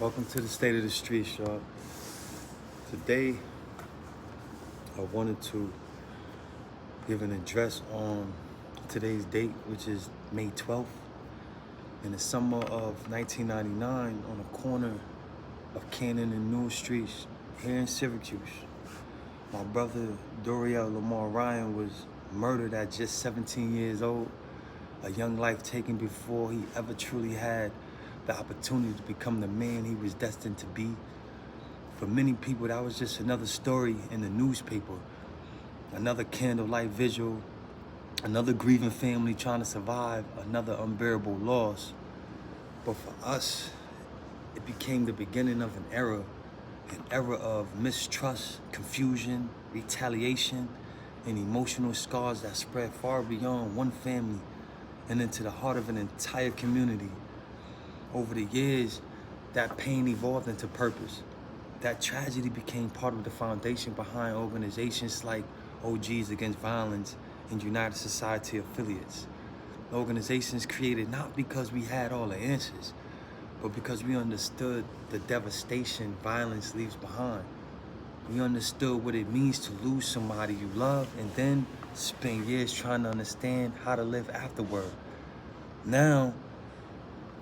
Welcome to the State of the Streets, y'all. Today, I wanted to give an address on today's date, which is May 12th, in the summer of 1999, on the corner of Cannon and New Streets here in Syracuse. My brother, D.O.R.E. Lamar Ryan, was murdered at just 17 years old, a young life taken before he ever truly had the opportunity to become the man he was destined to be. For many people, that was just another story in the newspaper, another candlelight vigil, another grieving family trying to survive another unbearable loss. But for us, it became the beginning of an era of mistrust, confusion, retaliation, and emotional scars that spread far beyond one family and into the heart of an entire community. Over the years, that pain evolved into purpose. That tragedy became part of the foundation behind organizations like OGs Against Violence and United Society affiliates. Organizations created not because we had all the answers, but because we understood the devastation violence leaves behind. We understood what it means to lose somebody you love and then spend years trying to understand how to live afterward. Now,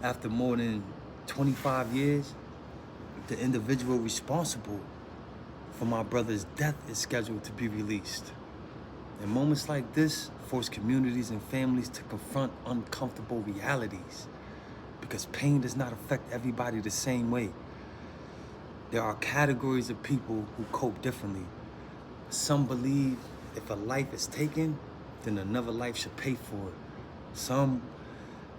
after more than 25 years, the individual responsible for my brother's death is scheduled to be released. And moments like this force communities and families to confront uncomfortable realities, because pain does not affect everybody the same way. There are categories of people who cope differently. Some believe if a life is taken, then another life should pay for it. Some,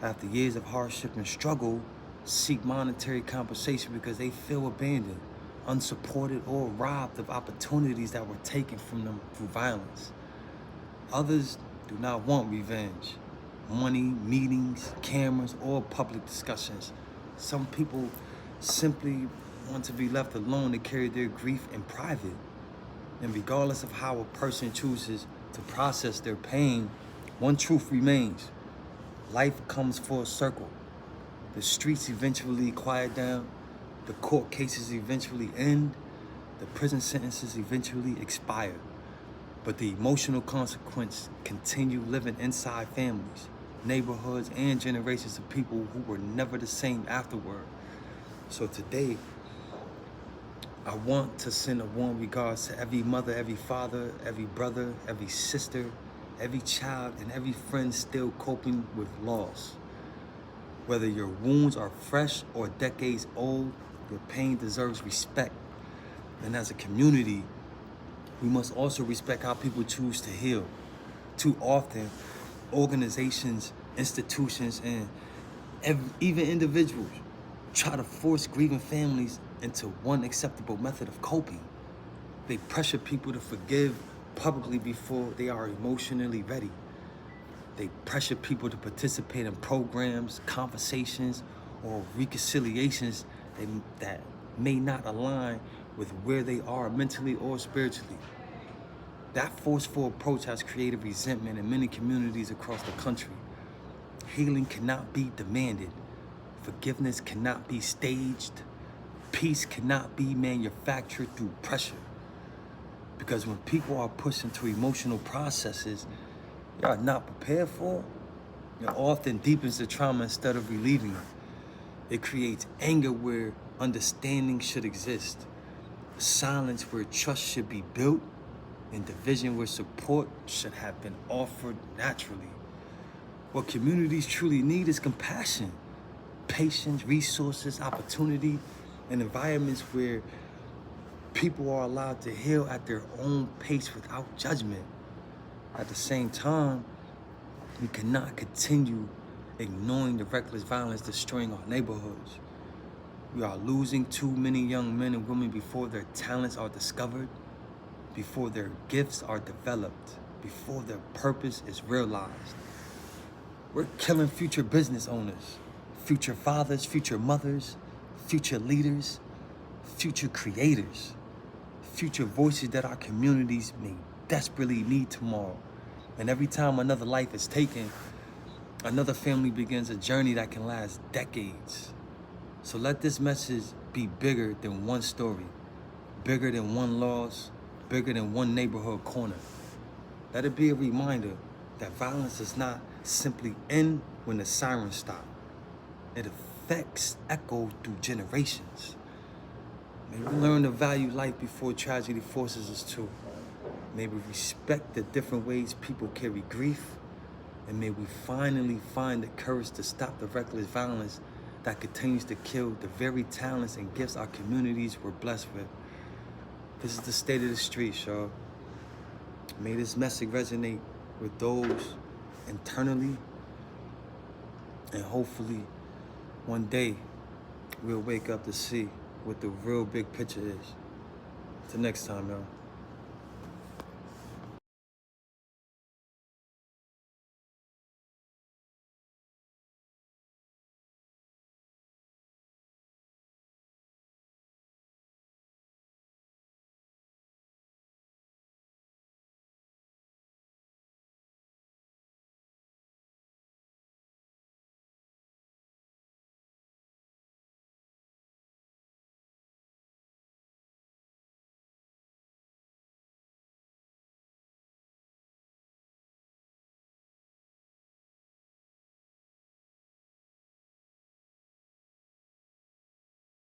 after years of hardship and struggle, seek monetary compensation because they feel abandoned, unsupported, or robbed of opportunities that were taken from them through violence. Others do not want revenge, money, meetings, cameras, or public discussions. Some people simply want to be left alone to carry their grief in private. And regardless of how a person chooses to process their pain, one truth remains: life comes full circle. The streets eventually quiet down, the court cases eventually end, the prison sentences eventually expire. But the emotional consequence continue living inside families, neighborhoods, and generations of people who were never the same afterward. So today, I want to send a warm regards to every mother, every father, every brother, every sister, every child, and every friend still coping with loss. Whether your wounds are fresh or decades old, your pain deserves respect. And as a community, we must also respect how people choose to heal. Too often, organizations, institutions, and even individuals try to force grieving families into one acceptable method of coping. They pressure people to forgive publicly before they are emotionally ready. They pressure people to participate in programs, conversations, or reconciliations that may not align with where they are mentally or spiritually. That forceful approach has created resentment in many communities across the country. Healing cannot be demanded. Forgiveness cannot be staged. Peace cannot be manufactured through pressure. Because when people are pushed into emotional processes they are not prepared for, it often deepens the trauma instead of relieving it. It creates anger where understanding should exist, silence where trust should be built, and division where support should have been offered naturally. What communities truly need is compassion, patience, resources, opportunity, and environments where people are allowed to heal at their own pace without judgment. At the same time, we cannot continue ignoring the reckless violence destroying our neighborhoods. We are losing too many young men and women before their talents are discovered, before their gifts are developed, before their purpose is realized. We're killing future business owners, future fathers, future mothers, future leaders, future creators, future voices that our communities may desperately need tomorrow. And every time another life is taken, another family begins a journey that can last decades. So let this message be bigger than one story, bigger than one loss, bigger than one neighborhood corner. Let it be a reminder that violence does not simply end when the sirens stop. It affects echo through generations. May we learn to value life before tragedy forces us to. May we respect the different ways people carry grief. And may we finally find the courage to stop the reckless violence that continues to kill the very talents and gifts our communities were blessed with. This is the state of the streets, y'all. May this message resonate with those internally, and hopefully one day we'll wake up to see what the real big picture is. Till next time, y'all.